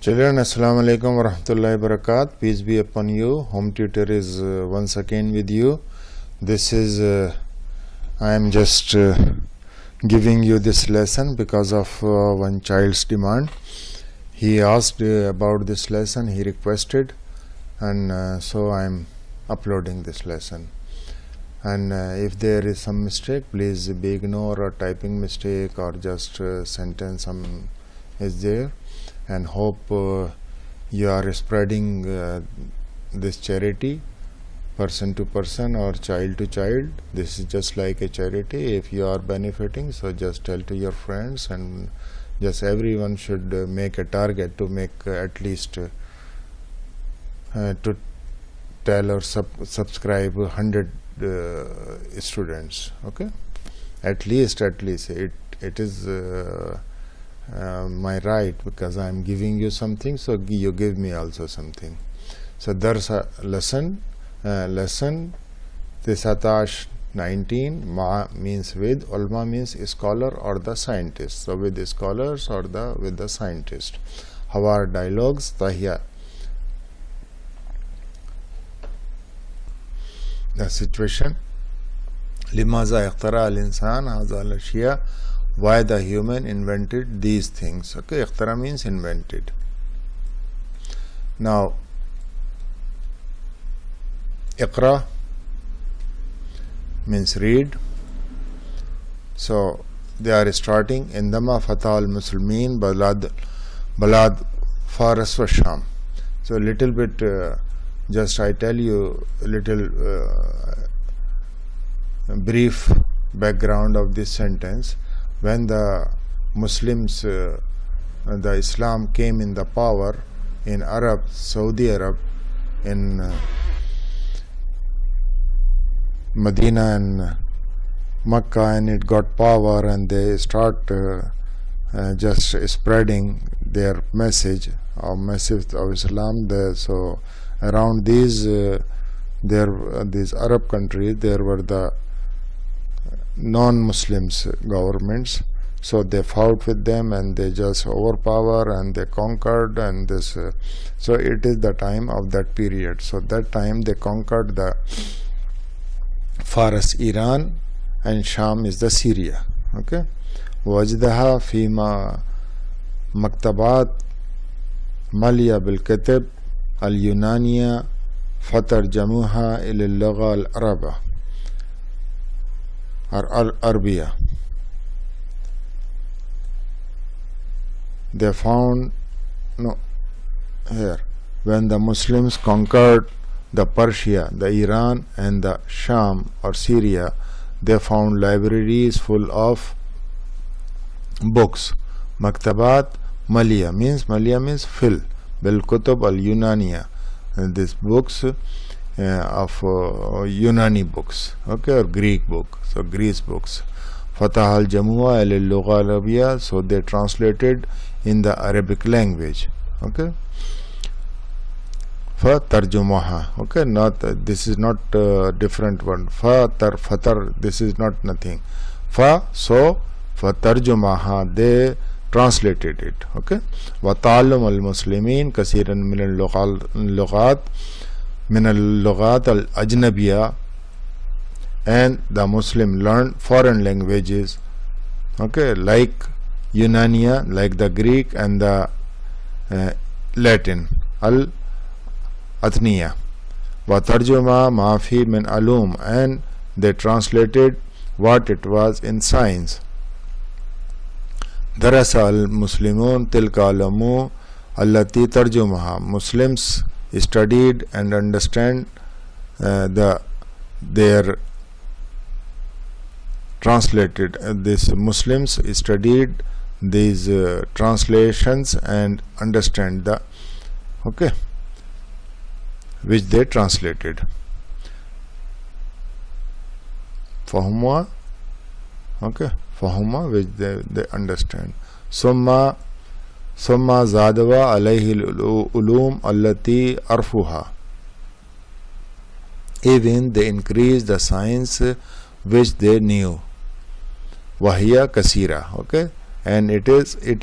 Children, Assalamu alaikum wa rahmatullahi wa barakatuh. Peace be upon you. Home tutor is once again with you. This is, I am just giving you this lesson because of one child's demand. He asked about this lesson, he requested, and so I am uploading this lesson. And if there is some mistake, please be ignore or typing mistake or just sentence some is there. And hope you are spreading this charity person to person or child to child. This is just like a charity. If you are benefiting, so just tell to your friends, and just everyone should make a target to make at least to tell or subscribe 100 students. Okay, at least it is my right, because I am giving you something, so you give me also something. So there's a lesson 19. Ma means with, ulma means scholar or the scientist. So with the scholars or with the scientist. Hawar dialogues tahiya. The situation. Limaza ikhtara al-insan hadha al-ashya. Why the human invented these things. Okay, ikhtara means invented. Now, iqra means read. So they are starting indama fatah al-muslimin balad faras wa sham. So little bit just I tell you a little brief background of this sentence. When the Muslims, the Islam came in the power in Arab, Saudi Arab, in Medina and Mecca, and it got power, and they start just spreading their message of Islam. So around these Arab countries, there were the non-Muslims governments, so they fought with them and they just overpower and they conquered, and this so it is the time of that period. So that time they conquered the Faras, Iran, and Sham is the Syria. Okay, wajdaha fima maktabat maliya bil kitab al yunaniya fatarjamuha ila al-lugha al-araba or al-Arabiyya. They found, when the Muslims conquered the Persia, the Iran and the Sham or Syria, they found libraries full of books. Maktabat Maliya means fill, bil kutub al Yunaniya, and these books of Unani books, okay, or Greek book, so Greece books. Fatah al-Jamua al-Lugha al-Arabiyya, so they translated in the Arabic language. Okay, fa tarjumaha. Okay, not this is not different one. Fatar, this is not nothing. So fa tarjumaha, they translated it. Okay, wa ta'allum al-muslimin kasiran min al-lughat al-ajnabiyya, and the Muslim learned foreign languages, okay, like Unania, like the Greek and the Latin, al-Athniya, wa tarjuma maafi min alum, and they translated what it was in science. Darasa al-Muslimun tilka alamu allati tarjumaha, Muslims studied and understand their translated, these Muslims studied these translations and understand the, okay, which they translated. Fahuma, okay, fahuma, which they understand. Summa zadawa alayhi ulum allati arfuha, even they increase the science which they knew. Wahiya kasira, okay, and it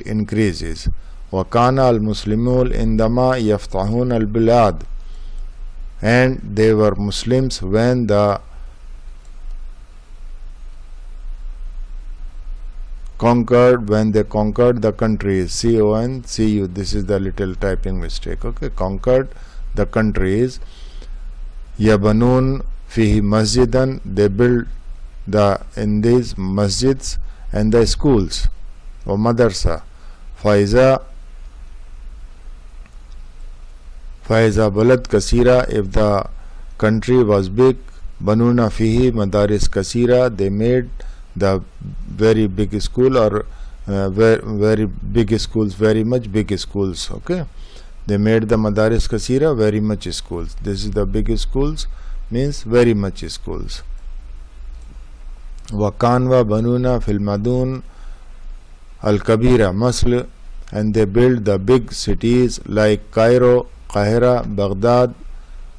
increases. وكان المسلمون عندما يفتحون البلاد, and they were Muslims when they conquered the countries. C-O-N-C-U, this is the little typing mistake. Okay, conquered the countries. يبنون فيه مسجدا, they built in these masjids and the schools. ومدرسة. فإذا بلد كثيرة, if the country was big, بنونا فيه مدارس كثيرة, they made the very big school, or very big schools, very much big schools. Okay, they made the madaris kasira, very much schools. This is the big schools, means very much schools. Wakanwa banuna fil madun al kabira masl, and they built the big cities like Cairo, Qahira, Baghdad,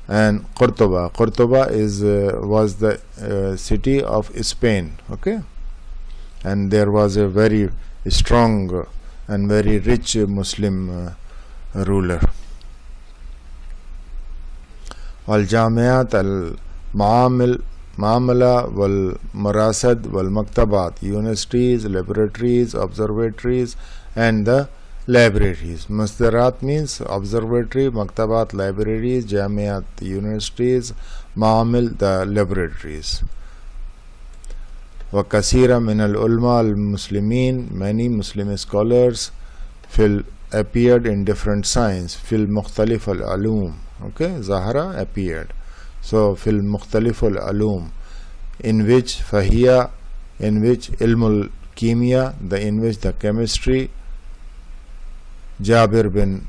and Cordoba. Cordoba was the city of Spain. Okay, and there was a very strong and very rich Muslim ruler. والجامعات المعاملة والمراسد والمكتبات, universities, laboratories, observatories, and the libraries. Masdarat means observatory, maktabat libraries, jamiat universities, maamil the laboratories. وكثير من العلماء المسلمين, many Muslim scholars appeared in different science. في المختلف العلوم. Okay, Zahra appeared. So في المختلف العلوم, in which فهي, in which علم الكيمياء, in which the chemistry, Jabir bin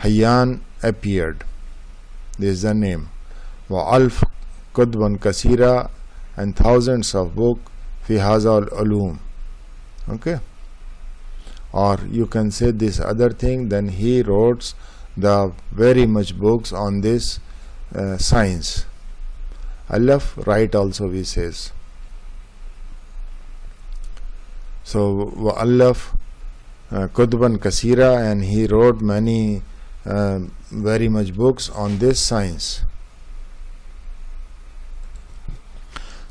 Hayyan appeared. This is the name. وألف كتبا كثيرة, and thousands of books في هذا العلوم. Okay, or you can say this other thing, then he wrote the very much books on this science. Alaf, write also we says. So Alaf Kutban Kasira, and he wrote many very much books on this science.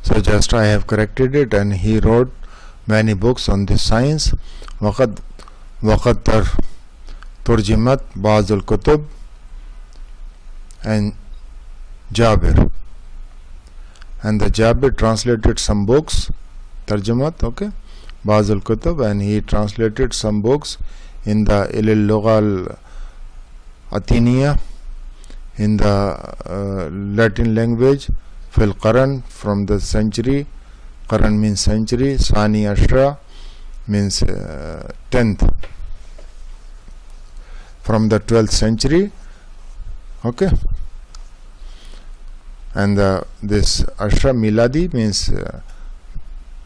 So just I have corrected it, and he wrote many books on this science. وقد ترجمت بعض الكتب, and Jabir, and the Jabir translated some books. Tarjumat, okay, بعض الكتب, and he translated some books in the اللغة الأثينية, in the Latin language. في القرن, from the century. Qaran means century. Sani Ashra means 10th, from the 12th century. Okay, and this Ashra Miladi means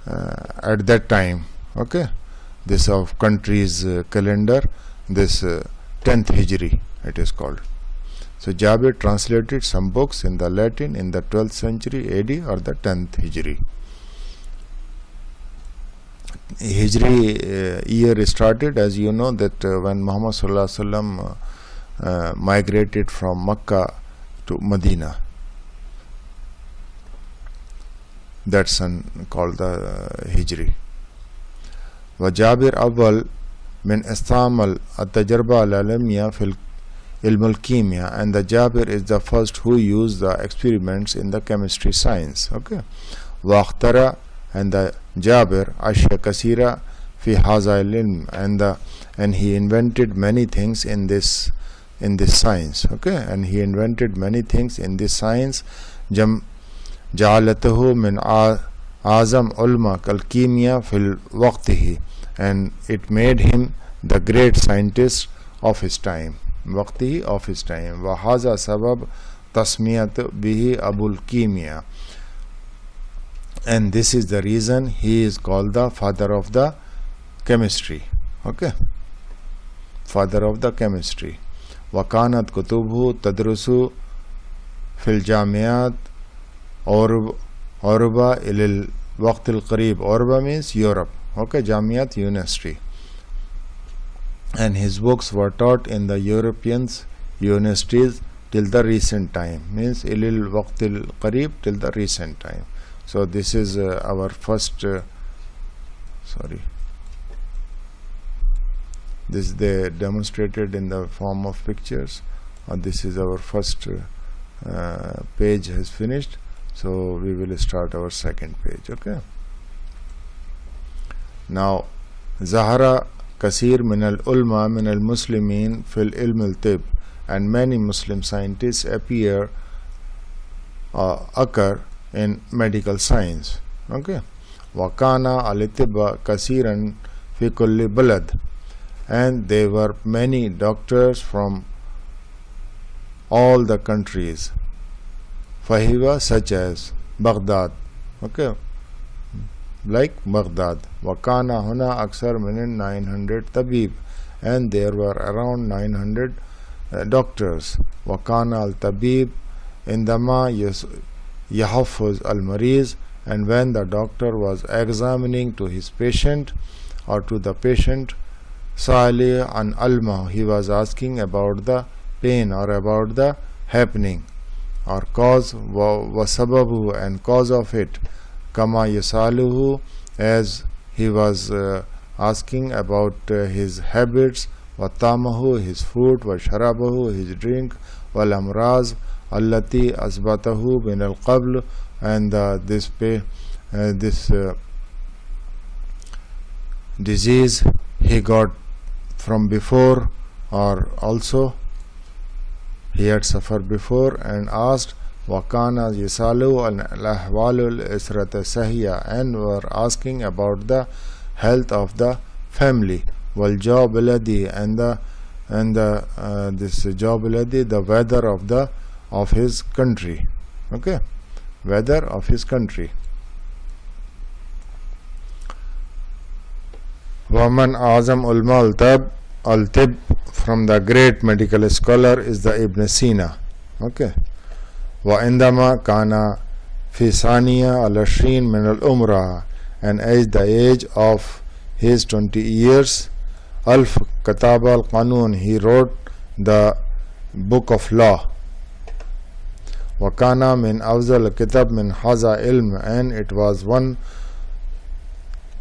at that time. Okay, this of country's calendar, this 10th Hijri it is called. So Jabir translated some books in the Latin in the 12th century AD or the 10th Hijri. Hijri year started, as you know, that when Muhammad Sallallahu Alaihi Wasallam migrated from Makkah to Medina. That's called the Hijri. وجابر أول من استعمل التجربة العلمية في علم الكيمياء, and the Jabir is the first who used the experiments in the chemistry science. Okay, واخترع, and the Jabir أشياء كثيرة في هذا العلم, and he invented many things in this science. Okay, and he invented many things in this science. جعلته من أعظم علماء الكيمياء في وقته, and it made him the great scientist of his time. وقته, of his time. وهذا سبب تسمية به أبو الكيمياء, and this is the reason he is called the father of the chemistry. Okay, father of the chemistry. وكانت كتبه تدرس في الجامعات أوروبا إلى الوقت القريب. أوروبا means Europe. Okay, جامعات university. and his books were taught in the European universities till the recent time, means ilil waqtil qarib, till the recent time. So this is our first this they demonstrated in the form of pictures. This is our first page has finished, so we will start our second page. Okay, now Zahara Kasir min al-ulma min al-muslimin fil ilm al-tib, and many Muslim scientists occur in medical science. Okay, wakana al-tibba kasiran fi kulli balad, and there were many doctors from all the countries. Fahiwa, such as Baghdad. Okay, like Baghdad. Wakana huna aksar min 900 tabib, and there were around 900 doctors. Wakana al tabib indama yahafuz al mariz, and when the doctor was examining to his patient or to the patient, Salih an alma, he was asking about the pain or about the happening or cause, wa sababu, and cause of it, kama yasaluhu, as he was asking about his habits, wa tamahu, his food, wa sharabahu, his drink, wal amraz allati asbatahu min al qabl, and this disease he got from before, or also he had suffered before, and asked wakana yasalu al-ahwalul israt sahiya, and were asking about the health of the family, wal jabaladi, and this jabaladi, the weather of his country. Okay, weather of his country. Waman Azam Ulma al-Tib, from the great medical scholar is the Ibn Sina. Okay, wa indama kana fi saniya al-ashrin min al-umra, and at the age of his 20 years, alf katab al-qanun, he wrote the book of law. Wa kana min afzal kitab min haza ilm, and it was one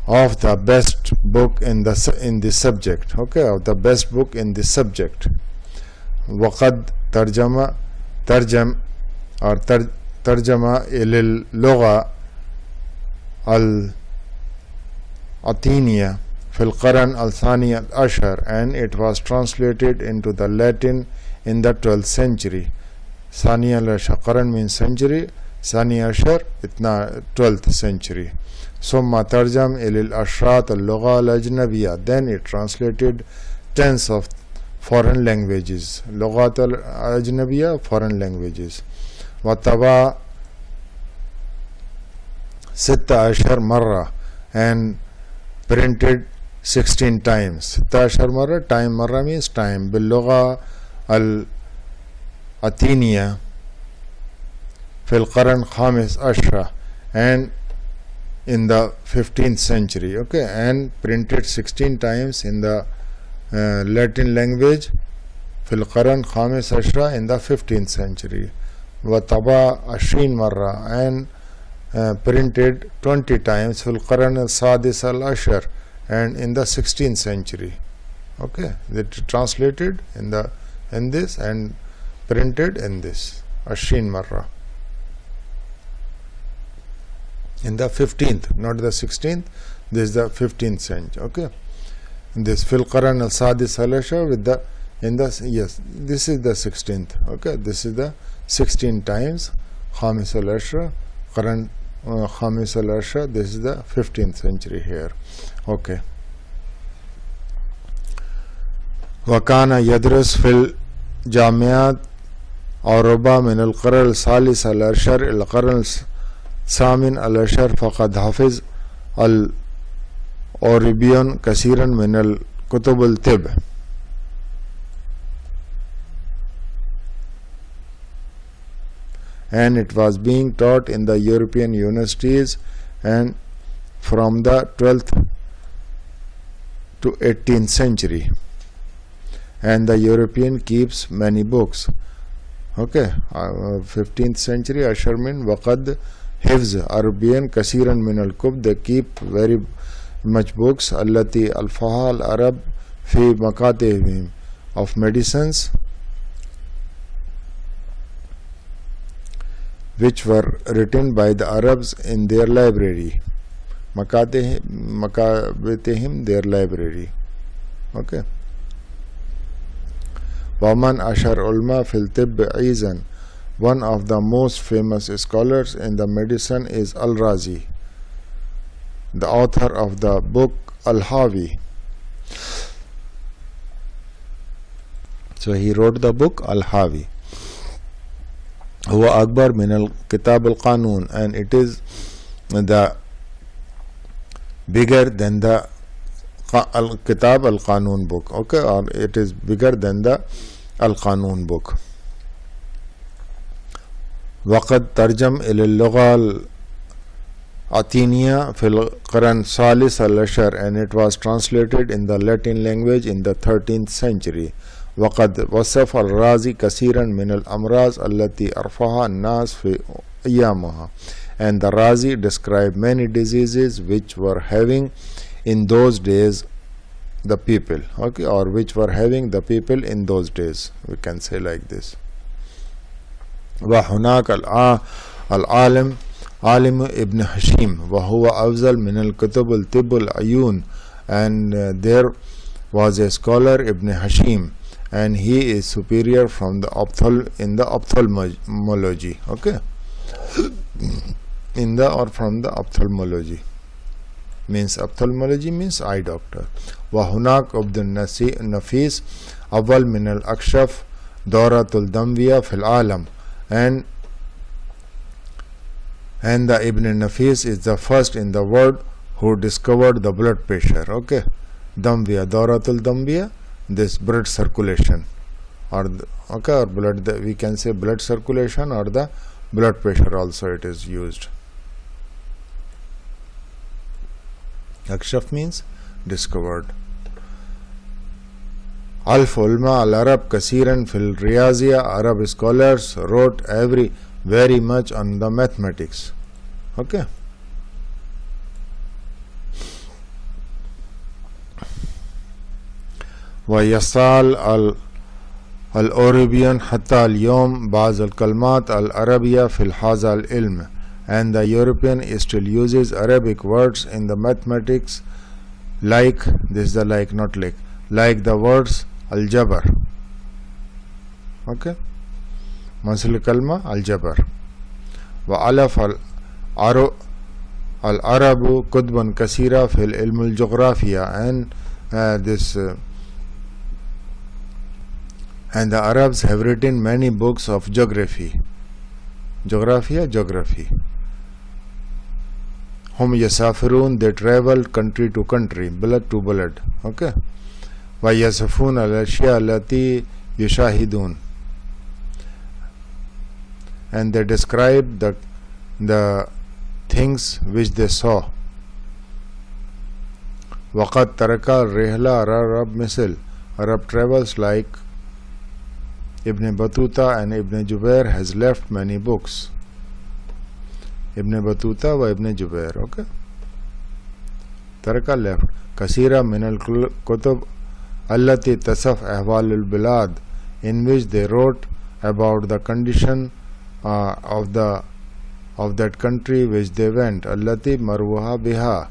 of the best book in this subject. Okay, of the best book in this subject. Waqad tarjama ilal lugha al Atheniya fil qaran al thani al ashar, and it was translated into the Latin in the 12th century. Thani al ashar, qaran means century, thani ashar itna 12th century. Summa tarjam ilal ashrat al-lugha al-ajnabiyya, then it translated tens of foreign languages. Lughat al-ajnabiyya, foreign languages. Wataba sitta ashar marra, and printed 16 times. Sitta ashar marra, time, marra means time. Bil-lugha al-atheniya fil qaran khamis ashra, and in the 15th century. Okay, and printed 16 times in the Latin language, fil qaran khamis ashra, in the 15th century. Wa taba ashrin marra, and printed 20 times fil qaran al-sadis al-ashar, and in the 16th century. Okay, that translated in this and printed in this ashrin marra. In the 15th, not the 16th, this is the 15th century. Okay, this fil qaran al sadis al-ashar with the yes, this is the 16th. Okay, this is the 16 times khamis al-ashra, qaran khamis al-ashra, this is the 15th century here. Okay, wa kana yadrus fil jamiat Aruba min al-qaran al-salis al-ashar al-qaran Samin al-ashar, faqad hafiz al-Oribion kasiran min al-kutub al-tib, and it was being taught in the European universities, and from the 12th to 18th century. and the European keeps many books. Okay, 15th century Ashar min waqad hifz Arabian kasiran min al-kub, they keep very much books allati alfaha al-arab fi makatihim, of medicines which were written by the Arabs in their library. Makatihim, their library. Okay. Waman Ashar Ulma fil Tibb Izan, one of the most famous scholars in the medicine is Al-Razi, the author of the book Al-Hawi. So he wrote the book Al-Hawi. Huwa Akbar min al-Kitab al-Qanun, and it is the bigger than the Al-Kitab al-Qanun book. Okay, or it is bigger than the Al-Qanun book. وقد ترجم إلى اللغة العثينية في القرن الثالث عشر, and it was translated in the Latin language in the 13th century. وقد وصف الرازي كثيرا من الأمراض التي أرفعها الناس في أيامها, and the Razi described many diseases which were having in those days the people, okay, or which were having the people in those days, we can say like this. وهناك العالم عالم ابن حشيم وهو أفضل من الكتب الطب العيون, and there was a scholar Ibn Hashim, and he is superior from the ophthalmology. Okay, in the or from the ophthalmology means ophthalmology means eye doctor. وهناك عبد النفيس أول من الأكشف دورة الدموية في العالم, and the Ibn Nafis is the first in the world who discovered the blood pressure. Okay, Dambiya, Dawratul Dambiya, this blood circulation, or okay, or blood, we can say blood circulation or the blood pressure also it is used. Akshaf means discovered. Alf ulma al Arab kasiran fil Riyaziyya, Arab scholars wrote very much on the mathematics. Okay. ويصال الأوروبيان حتى اليوم بعض الكلمات العربية في هذا العلم, and the European still uses Arabic words in the mathematics, like this is the like, not like the words al-jabr. Okay, مثل كلمة الجبر. وألف العرب كتبا كثيرة في العلم الجغرافيا, and the Arabs have written many books of geography. Geography. هم يسافرون, they travel country to country, بلد to بلد. Okay. ويصفون الأشياء التي يشاهدون, and they describe the things which they saw. وقد ترك الرحلة العرب مثل, Arab travels like Ibn Battuta and Ibn Jubair has left many books. Ibn Battuta wa Ibn Jubair. Okay, Taraka left Kasira min al-Kutub allati tasaf ahwal al-bilad, in which they wrote about the condition of that country which they went. Allati marwaha biha,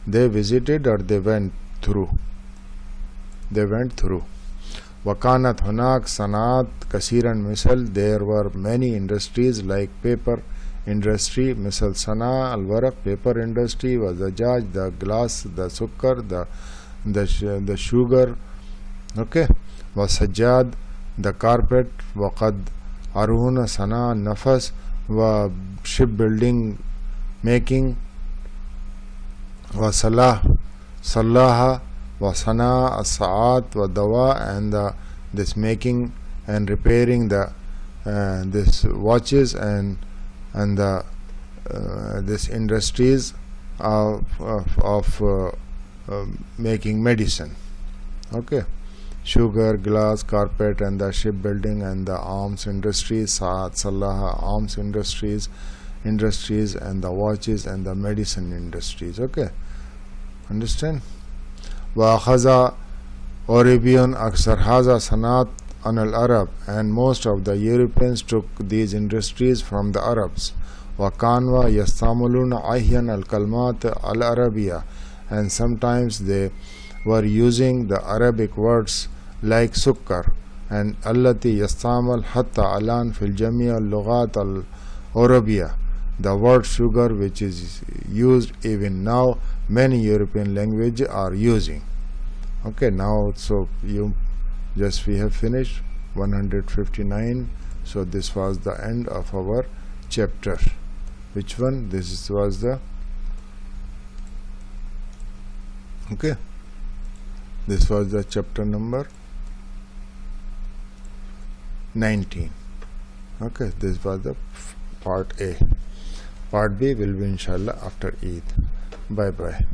they visited or they went through. وكانت هناك صناعات كثيرا مثل, there were many industries like paper industry, مثل صناعة الورق, paper industry, والزجاج, the glass, the sukkar, the sugar. Okay, والسجاد, the carpet. وقد عرون صناعة النفس, و shipbuilding making, وصلاها وصناعة الساعات والدواء, and this making and repairing the this watches and the this industries of making medicine. Okay, sugar, glass, carpet, and the shipbuilding and the arms industries, Saad Salah arms industries, and the watches and the medicine industries. Okay, understand? وأخذ Arabian أكثر هذا صناعة عن العرب, and most of the Europeans took these industries from the Arabs. وكانوا يستعملون أحيانا الكلمات العربية, and sometimes they were using the Arabic words like سكر, and التي يستعمل حتى الآن في الجميع اللغات الأوروبية, the word sugar which is used even now many European languages are using. Okay, now so we have finished 159. So this was the end of our chapter. Which one? This was the okay. This was the chapter number 19. Okay, this was the part A. Part B will be inshallah after Eid. Bye bye.